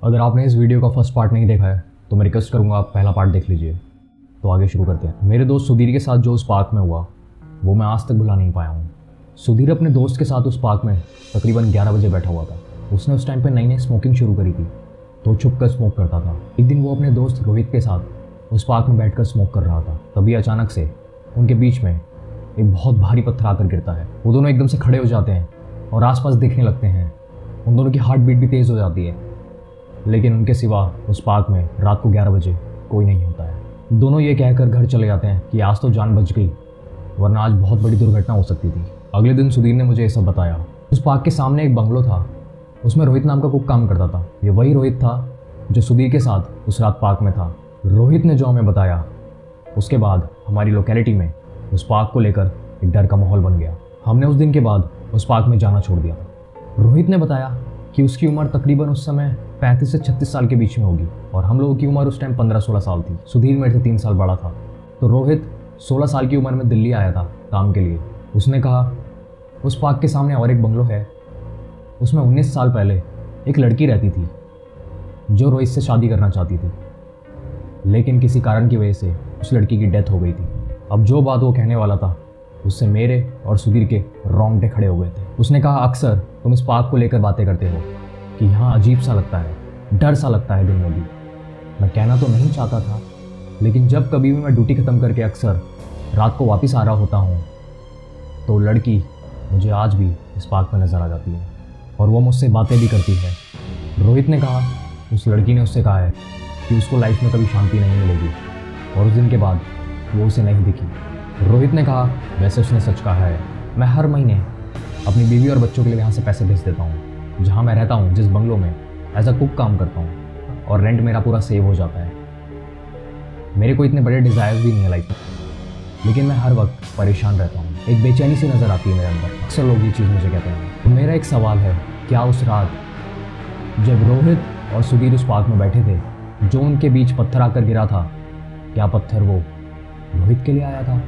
अगर आपने इस वीडियो का फर्स्ट पार्ट नहीं देखा है तो मैं रिक्वेस्ट करूंगा आप पहला पार्ट देख लीजिए। तो आगे शुरू करते हैं। मेरे दोस्त सुधीर के साथ जो उस पार्क में हुआ वो मैं आज तक भुला नहीं पाया हूँ। सुधीर अपने दोस्त के साथ उस पार्क में तकरीबन 11 बजे बैठा हुआ था। उसने उस टाइम पे नई नई स्मोकिंग शुरू करी थी तो छुप कर स्मोक करता था। एक दिन वो अपने दोस्त रोहित के साथ उस पार्क में बैठकर स्मोक कर रहा था। तभी अचानक से उनके बीच में एक बहुत भारी पत्थर आकर गिरता है। वो दोनों एकदम से खड़े हो जाते हैं और आसपास देखने लगते हैं। उन दोनों की हार्ट बीट भी तेज़ हो जाती है, लेकिन उनके सिवा उस पार्क में रात को 11 बजे कोई नहीं होता है। दोनों ये कहकर घर चले जाते हैं कि आज तो जान बच गई, वरना आज बहुत बड़ी दुर्घटना हो सकती थी। अगले दिन सुधीर ने मुझे ये सब बताया। उस पार्क के सामने एक बंगलो था, उसमें रोहित नाम का कुक काम करता था। ये वही रोहित था जो सुधीर के साथ उस रात पार्क में था। रोहित ने जो हमें बताया उसके बाद हमारी लोकेलिटी में उस पार्क को लेकर एक डर का माहौल बन गया। हमने उस दिन के बाद उस पार्क में जाना छोड़ दिया। रोहित ने बताया कि उसकी उम्र तकरीबन उस समय 35 से 36 साल के बीच में होगी और हम लोगों की उम्र उस टाइम 15-16 साल थी। सुधीर मेरे से 3 साल बड़ा था। तो रोहित 16 साल की उम्र में दिल्ली आया था काम के लिए। उसने कहा उस पार्क के सामने और एक बंगलो है, उसमें 19 साल पहले एक लड़की रहती थी जो रोहित से शादी करना चाहती थी, लेकिन किसी कारण की वजह से उस लड़की की डेथ हो गई थी। अब जो बात वो कहने वाला था उससे मेरे और सुधीर के रोंगटे खड़े हो गए थे। उसने कहा अक्सर तुम इस पार्क को लेकर बातें करते हो कि यहाँ अजीब सा लगता है, डर सा लगता है दिन में भी। मैं कहना तो नहीं चाहता था, लेकिन जब कभी भी मैं ड्यूटी ख़त्म करके अक्सर रात को वापस आ रहा होता हूँ तो लड़की मुझे आज भी इस पार्क में नज़र आ जाती है और वो मुझसे बातें भी करती है। रोहित ने कहा उस लड़की ने उससे कहा है कि उसको लाइफ में कभी शांति नहीं मिलेगी और उस दिन के बाद वो उसे नहीं दिखी। रोहित ने कहा वैसे उसने सच कहा है। मैं हर महीने अपनी बीवी और बच्चों के लिए यहाँ से पैसे भेज देता हूँ जहाँ मैं रहता हूँ, जिस बंगलो में एज अ कुक काम करता हूँ, और रेंट मेरा पूरा सेव हो जाता है। मेरे को इतने बड़े डिज़ायर्स भी नहीं है लाइफ में, लेकिन मैं हर वक्त परेशान रहता हूँ। एक बेचैनी सी नज़र आती है मेरे अंदर। अक्सर लोग ये चीज़ मुझे कहते हैं। तो मेरा एक सवाल है, क्या उस रात जब रोहित और सुधीर उस पार्क में बैठे थे, जो उनके बीच पत्थर आकर गिरा था, क्या पत्थर वो रोहित के लिए आया था?